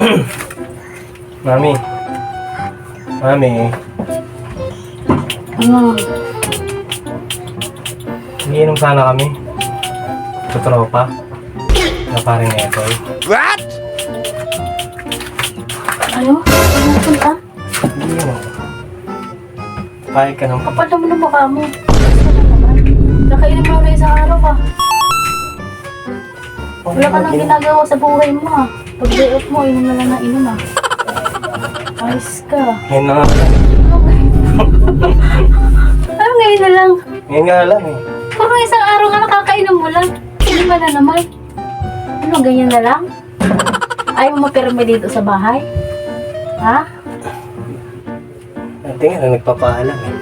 Mami. Mami. Ano? Iinom sana kami. Sa tropa. Na parang Etoy. What? Ano? Ano punta? Iinom. Pahig ka naman. Kapal naman ang mukha mo. Ano naman? Nakainom mo na isang araw ka. Wala ka nang ginagawa sa buhay mo ah. Pag day off mo, inom na lang na inom ah. Ayos ka. Ngayon na nga. Ano ngayon na lang? Ngayon nga lang eh. Parang isang araw ka nakakainom mo lang. Hindi ba na naman? Ano, ganyan na lang? Ayaw mo mapirma dito sa bahay? Ha? Tingnan na nagpapaalam eh.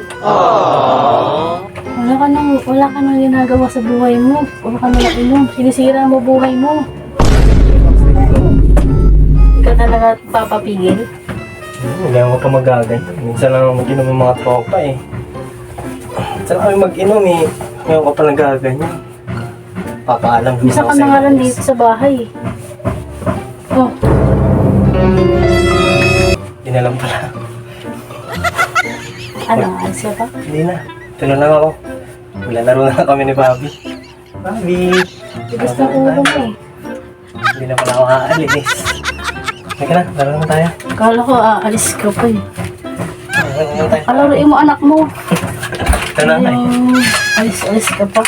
Wala ka nang ginagawa sa buhay mo. Wala ka nang inom. Sinisira mo buhay mo. Hindi ka talaga papapigil. Hindi ako pa magaganyan. Minsan lang ako mag-inom ng mga tropa eh. Minsan lang kami mag-inom eh. Ngayon ka pa nagaganyan. Papaalam ko Isa ka na nga lang dito sa bahay. Oh, Hindi na lang pala. ano? Alis ka pa? Hindi na. Ito na lang ako. Maglalaro na lang kami ni Bobby. Bobby! Tigas ng ulo mo eh. Hindi na pala ako aalis. Teka na, laro na tayo. Akala ko aalis ka pa eh. Laro na tayo. Alaruin mo anak mo. Ito na, ay. Alis ka pa.